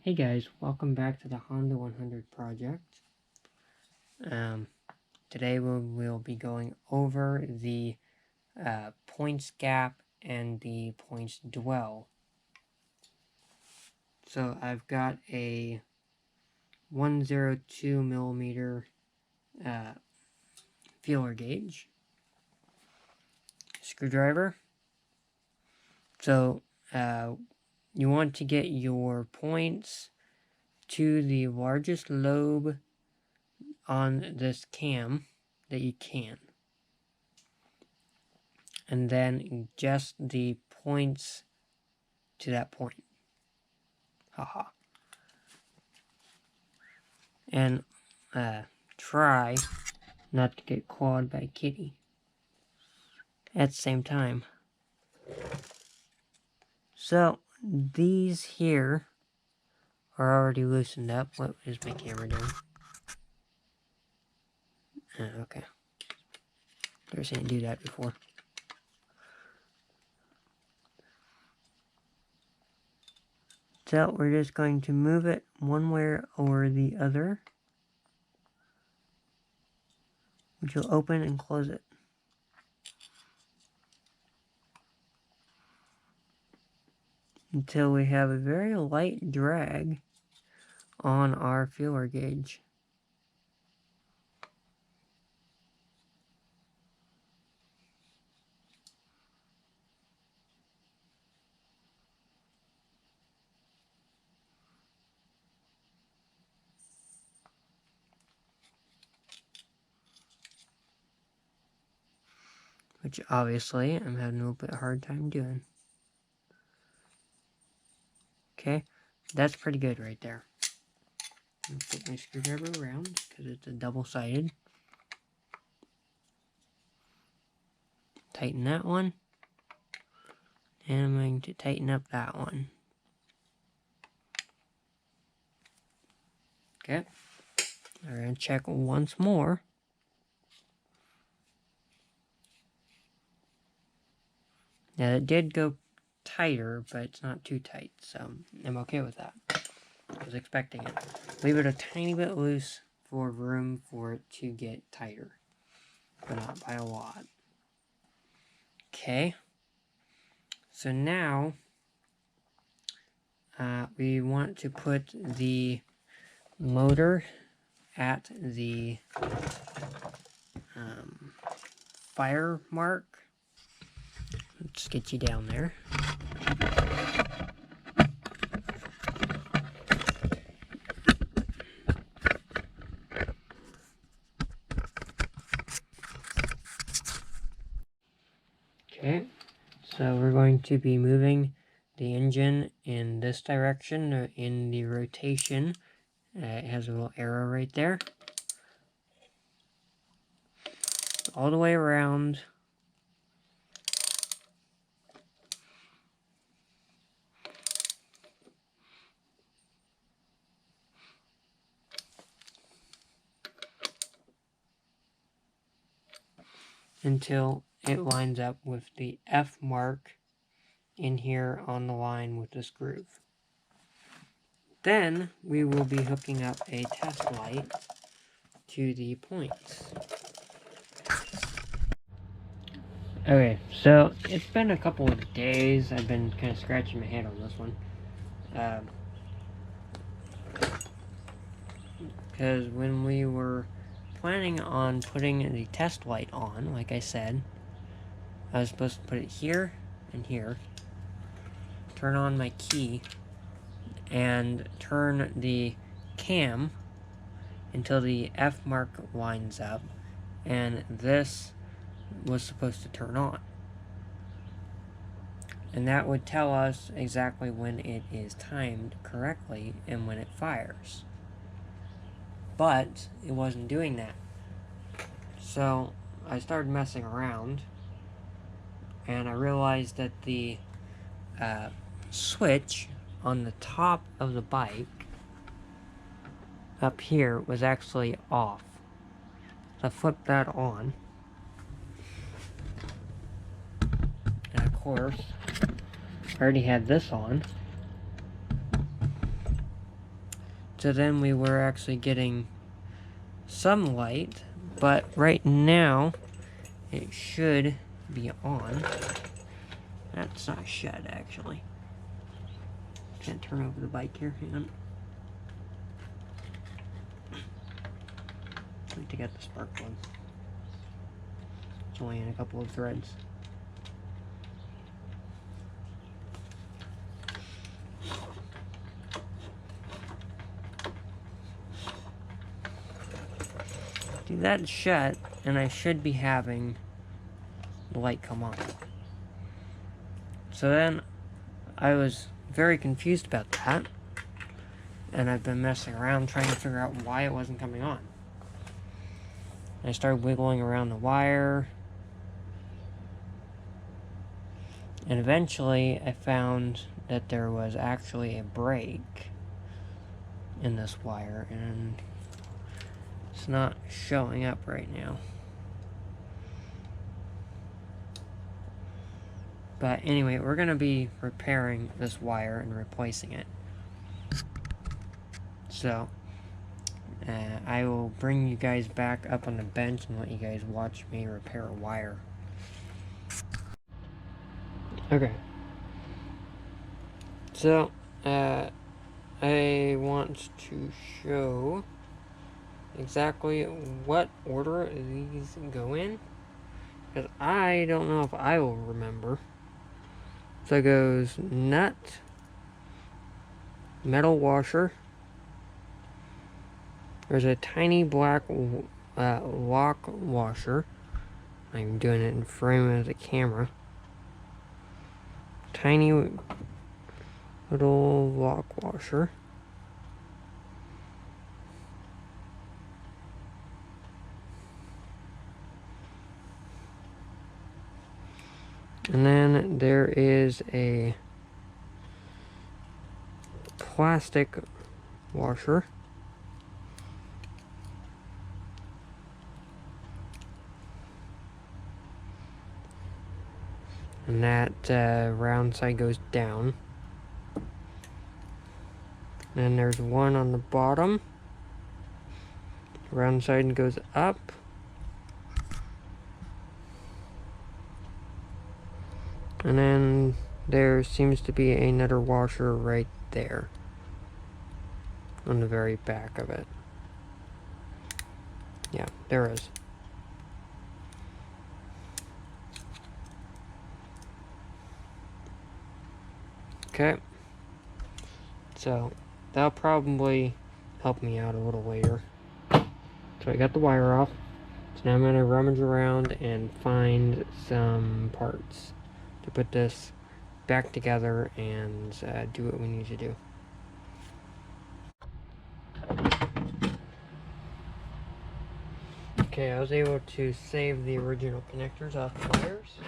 Hey guys, welcome back to the Honda 100 project. Today we'll be going over the points gap and the points dwell. So I've got a 102 millimeter feeler gauge, screwdriver. So you want to get your points to the largest lobe on this cam that you can, and then just the points to that point. Haha. And try not to get clawed by Kitty at the same time. So these here are already loosened up. What is my camera doing? Okay. Never seen it do that before. So we're just going to move it one way or the other, which will open and close it. Until we have a very light drag on our feeler gauge. Which obviously I'm having a little bit hard time doing. Okay, that's pretty good right there. I'm gonna put my screwdriver around because it's a double-sided. Tighten that one. And I'm going to tighten up that one. Okay. We're going to check once more. Now it did go tighter, but it's not too tight, so I'm okay with that. I was expecting it. Leave it a tiny bit loose for room for it to get tighter, but not by a lot. Okay. So now we want to put the motor at the fire mark. Let's get you down there. Okay, so we're going to be moving the engine in this direction, in the rotation. It has a little arrow right there. All the way around. Until it lines up with the F mark in here on the line with this groove. Then we will be hooking up a test light to the points. Okay, so it's been a couple of days. I've been kind of scratching my head on this one. Because when we were planning on putting the test light on, like I said, I was supposed to put it here and here, turn on my key, and turn the cam until the F mark lines up, and this was supposed to turn on. And that would tell us exactly when it is timed correctly and when it fires. But it wasn't doing that. So I started messing around, and I realized that the switch on the top of the bike up here was actually off. So I flipped that on. And of course, I already had this on. So then we were actually getting some light, but right now it should be on. That's not a shed, actually. Can't turn over the bike here. Hang on. Need to get the spark plug. It's only in a couple of threads. Do that shut, and I should be having the light come on. So then I was very confused about that, and I've been messing around trying to figure out why it wasn't coming on. I started wiggling around the wire, and eventually I found that there was actually a break in this wire, and it's not showing up right now. But anyway, we're going to be repairing this wire and replacing it. So, I will bring you guys back up on the bench and let you guys watch me repair a wire. Okay. So, I want to show exactly what order these go in, because I don't know if I will remember. So it goes nut, metal washer. There's a tiny black lock washer. I'm doing it in frame of the camera. Tiny little lock washer. And then there is a plastic washer. And that round side goes down. Then there's one on the bottom. Round side goes up. And then there seems to be another washer right there on the very back of it. Yeah, there is. Okay. So that'll probably help me out a little later. So I got the wire off. So now I'm going to rummage around and find some parts to put this back together and do what we need to do. Okay, I was able to save the original connectors off the wires.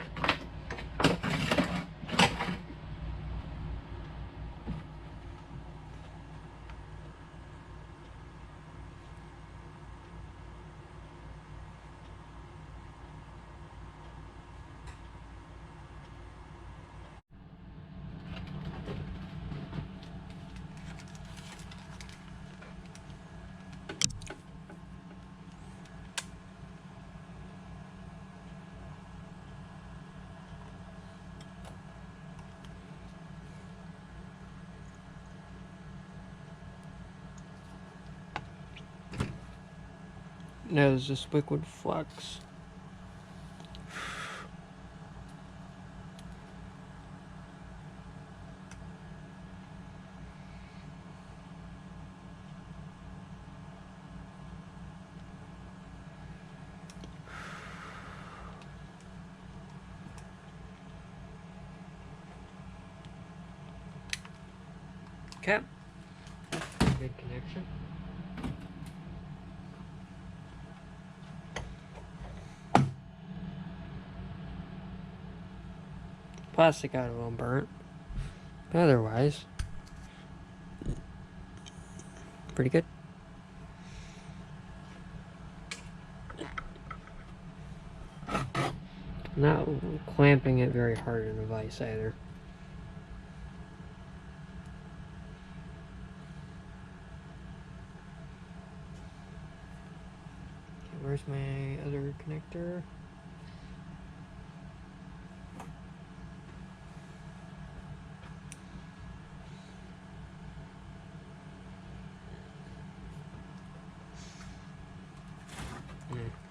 Now there's this liquid flux. Okay. Good connection. Plastic got a little burnt, but otherwise, pretty good. Not clamping it very hard in the vise either. where's my other connector?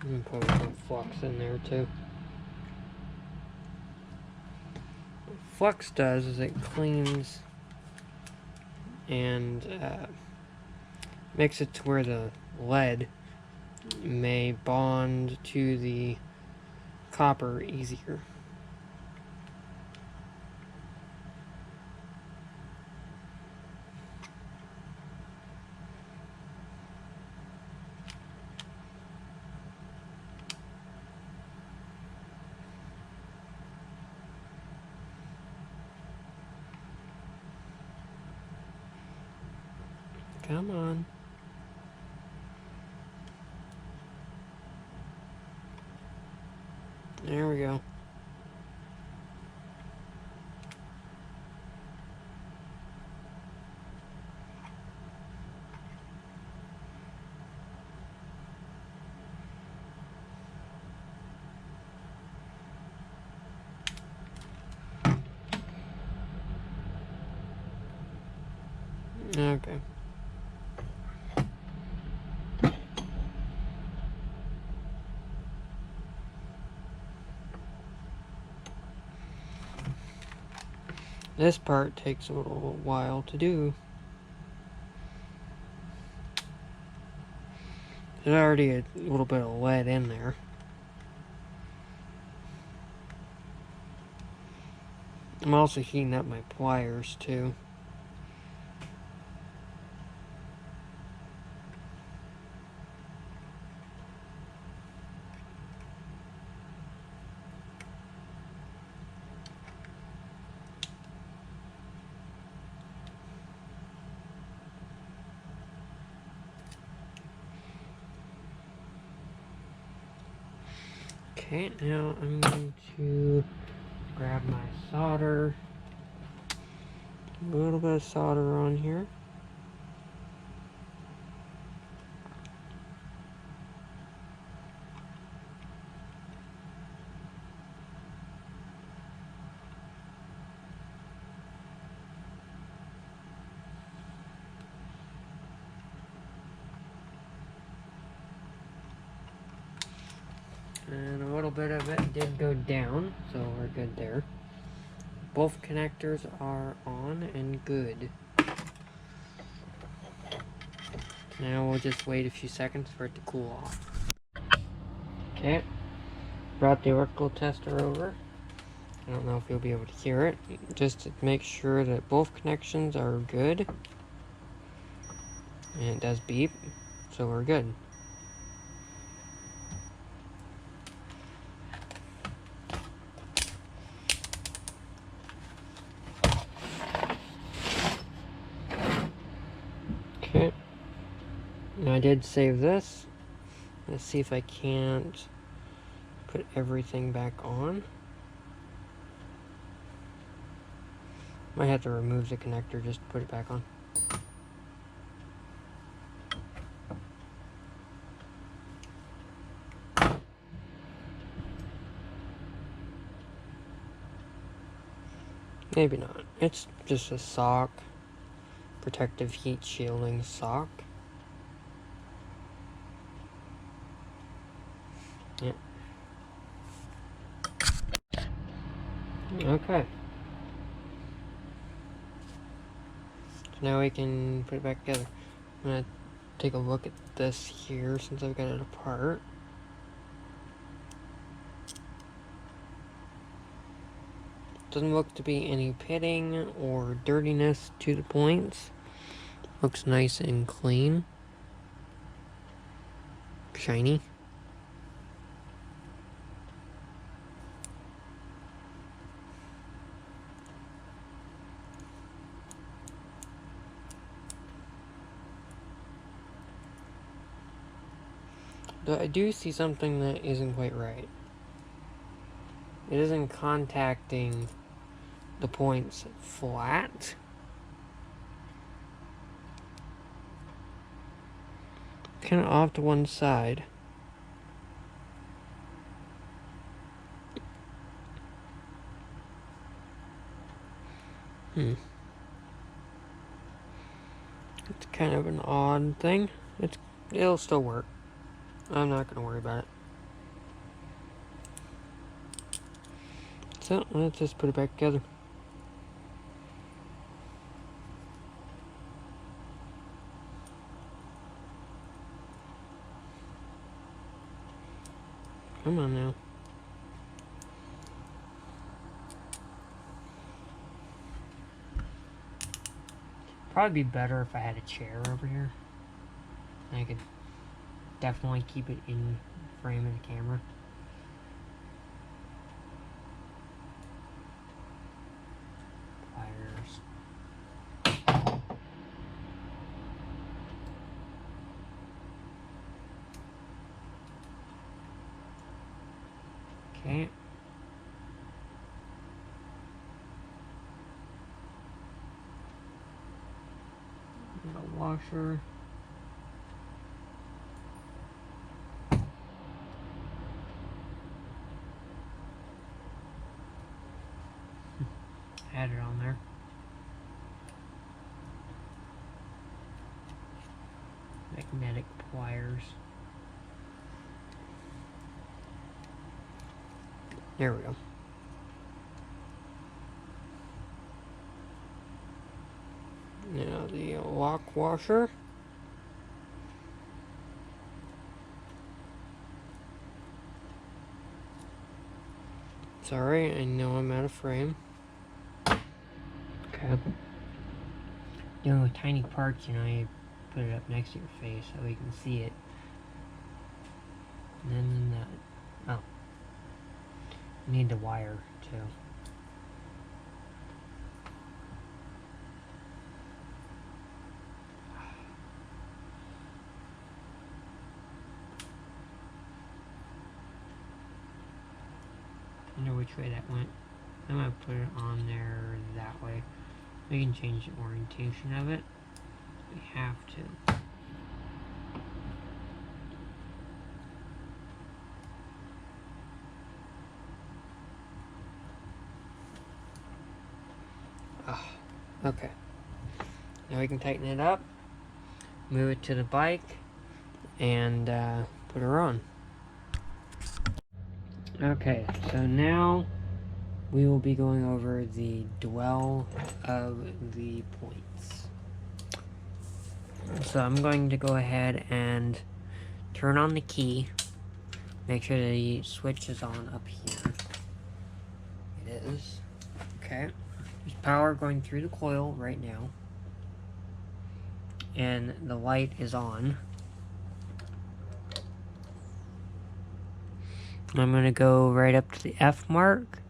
I'm gonna put some flux in there too. What flux does is it cleans and makes it to where the lead may bond to the copper easier. Come on. There we go. Okay. This part takes a little while to do. There's already a little bit of lead in there. I'm also heating up my pliers too. Okay, now I'm going to grab my solder. A little bit of solder on here. And a little bit of it did go down, so we're good there. Both connectors are on and good. Now we'll just wait a few seconds for it to cool off. Okay, brought the electrical tester over. I don't know if you'll be able to hear it. Just to make sure that both connections are good. And it does beep, so we're good. Okay, now I did save this. Let's see if I can't put everything back on. Might have to remove the connector just to put it back on. Maybe not. It's just a sock. Protective heat shielding sock. Yeah. Okay. So now we can put it back together. I'm gonna take a look at this here since I've got it apart. Doesn't look to be any pitting or dirtiness to the points. Looks nice and clean. Shiny. Though I do see something that isn't quite right. It isn't contacting the points flat. Kind of off to one side. It's kind of an odd thing. It'll still work. I'm not going to worry about it. So, let's just put it back together. Come on now. Probably be better if I had a chair over here. I could definitely keep it in frame of the camera. Pliers. Okay. A washer. Add it on there. Magnetic pliers. There we go. Now the lock washer. Sorry, I know I'm out of frame. Okay. Dealing with tiny parts, you put it up next to your face so you can see it. And then that. Oh. Need the wire too. I wonder which way that went. I'm gonna put it on there that way. We can change the orientation of it. We have to. Oh, okay. Now we can tighten it up, move it to the bike, and put her on. Okay, so now we will be going over the dwell of the points. So I'm going to go ahead and turn on the key. Make sure the switch is on up here. It is. Okay. There's power going through the coil right now. And the light is on. I'm going to go right up to the F mark.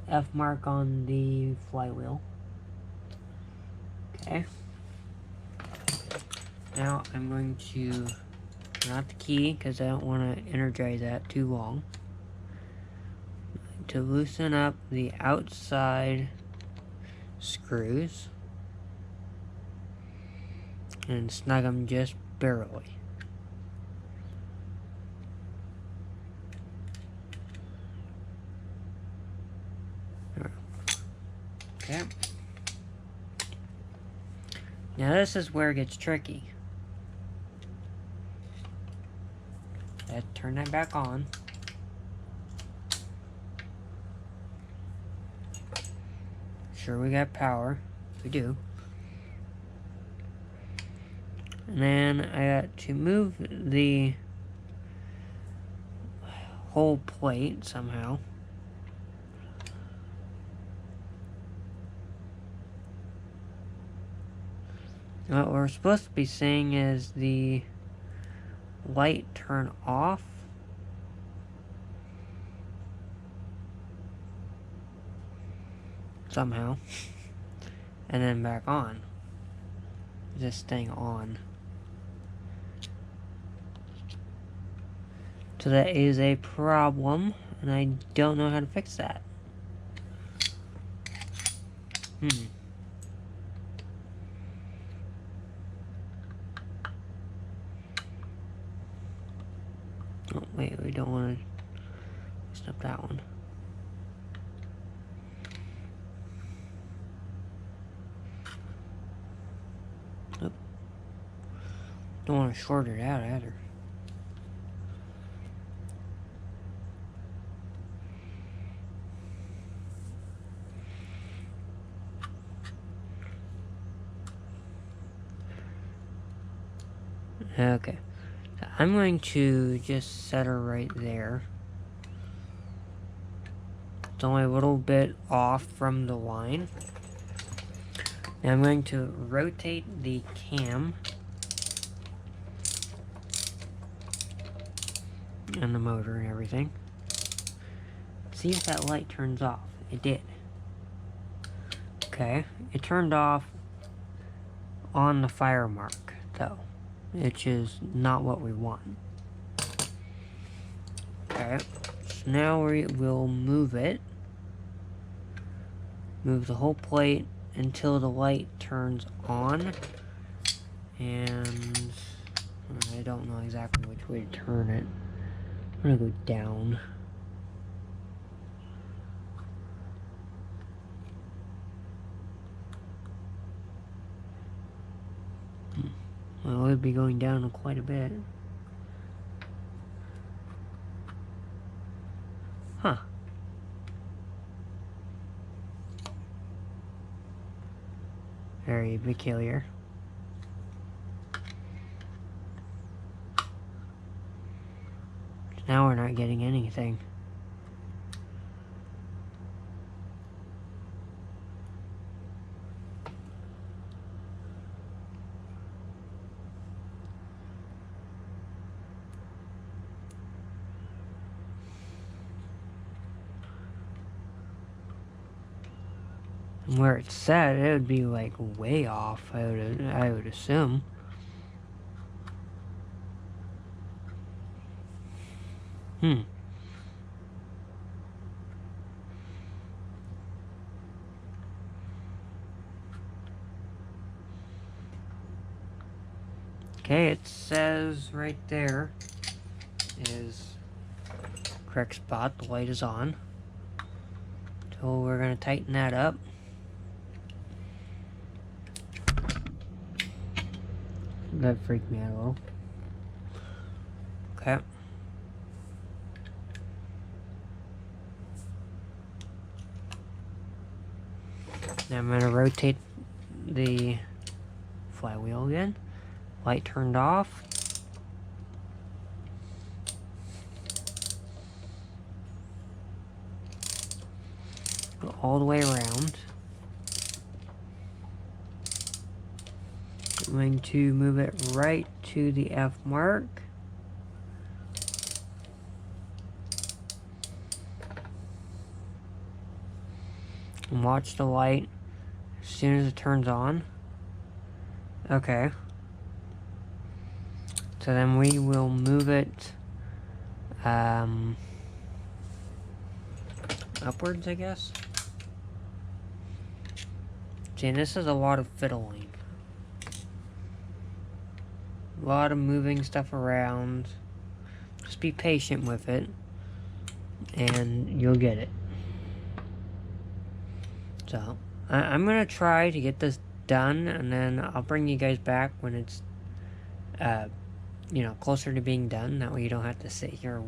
F mark on the flywheel. Okay. Now I'm going to turn out the key because I don't want to energize that too long. To loosen up the outside screws and snug them just barely. Okay. Now this is where it gets tricky. Let's turn that back on. Sure we got power. We do. And then I got to move the whole plate somehow. What we're supposed to be seeing is the light turn off. Somehow. And then back on. Just staying on. So that is a problem, and I don't know how to fix that. Oh, wait, we don't want to stop that one. Oh. Don't want to short it out either. Okay, so I'm going to just set her right there. It's only a little bit off from the line. Now I'm going to rotate the cam and the motor and everything. See if that light turns off. It did. Okay, it turned off on the fire mark though, which is not what we want. Okay, so now we will move it. Move the whole plate until the light turns on. And I don't know exactly which way to turn it. I'm gonna go down. Well, it would be going down quite a bit. Huh. Very peculiar. Now we're not getting anything. And where it's set, it would be like way off, I would assume. Okay, it says right there is correct spot, the light is on. So we're gonna tighten that up. That freaked me out a little. Okay. Now I'm gonna rotate the flywheel again. Light turned off. Go all the way around. I'm going to move it right to the F mark. And watch the light as soon as it turns on. Okay. So then we will move it upwards, I guess. See, and this is a lot of fiddling. A lot of moving stuff around. Just be patient with it, and you'll get it. So, I'm gonna try to get this done, and then I'll bring you guys back when it's, you know, closer to being done. That way you don't have to sit here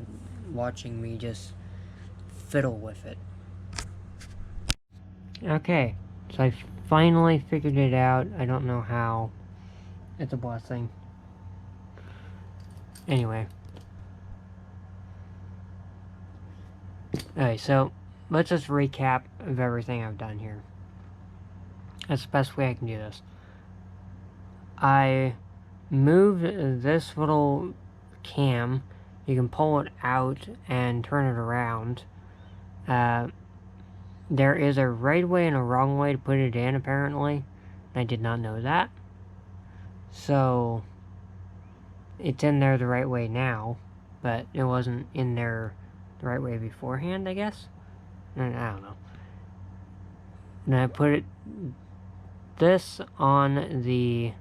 watching me just fiddle with it. Okay, so I finally figured it out. I don't know how. It's a blessing. Anyway. Okay, so let's just recap of everything I've done here. That's the best way I can do this. I moved this little cam. You can pull it out and turn it around. There is a right way and a wrong way to put it in, apparently. I did not know that. So, it's in there the right way now, but it wasn't in there the right way beforehand, I guess? I don't know. And I put this on the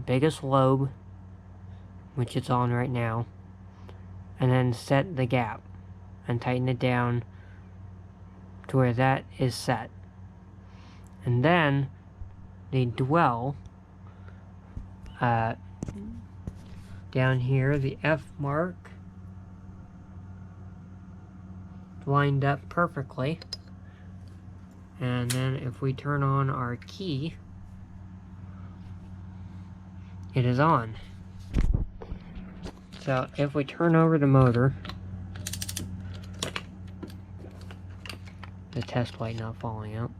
biggest lobe, which it's on right now, and then set the gap and tighten it down to where that is set. And then the dwell, down here, the F mark lined up perfectly. And then if we turn on our key, it is on. So if we turn over the motor, the test light not falling out.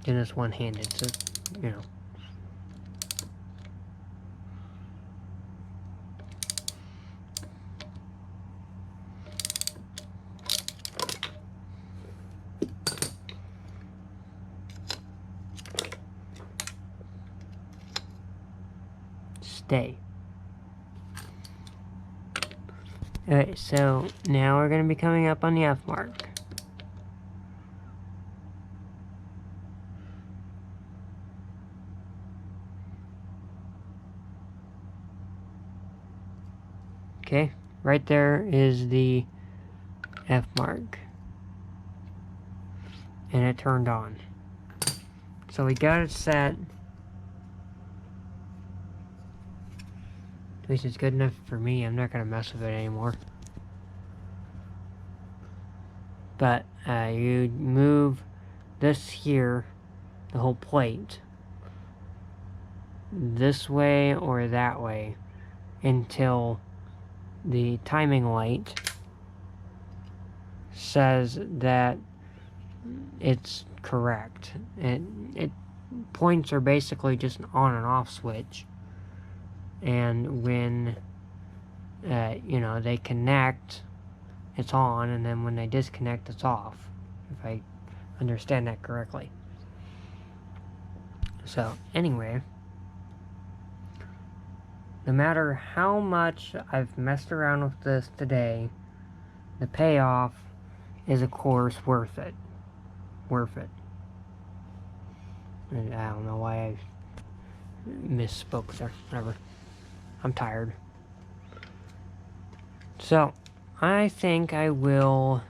And it's one-handed, so, you know. Stay. Alright, so now we're going to be coming up on the F mark. Okay, right there is the F mark. And it turned on. So we got it set. At least it's good enough for me. I'm not going to mess with it anymore. But you move this here, the whole plate, this way or that way until the timing light says that it's correct. Points are basically just an on and off switch. And when, you know, they connect, it's on, and then when they disconnect, it's off, if I understand that correctly. So, anyway, no matter how much I've messed around with this today, the payoff is, of course, worth it. Worth it. And I don't know why I misspoke there. Whatever. I'm tired. So, I think I will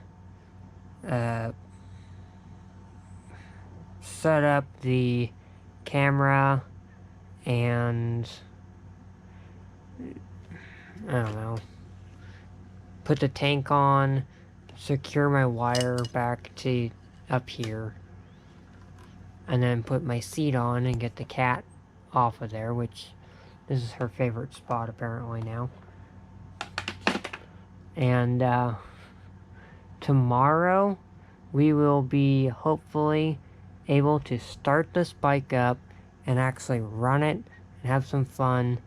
set up the camera and I don't know, put the tank on, secure my wire back to up here, and then put my seat on and get the cat off of there, which this is her favorite spot apparently now. And tomorrow we will be hopefully able to start this bike up and actually run it and have some fun.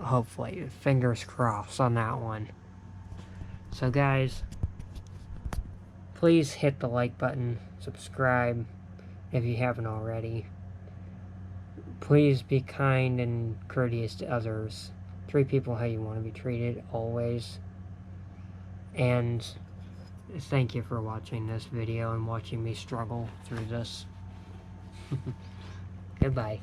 Hopefully, fingers crossed on that one. So guys, please hit the like button, subscribe if you haven't already. Please be kind and courteous to others. Treat people how you want to be treated, always. And thank you for watching this video and watching me struggle through this. Goodbye.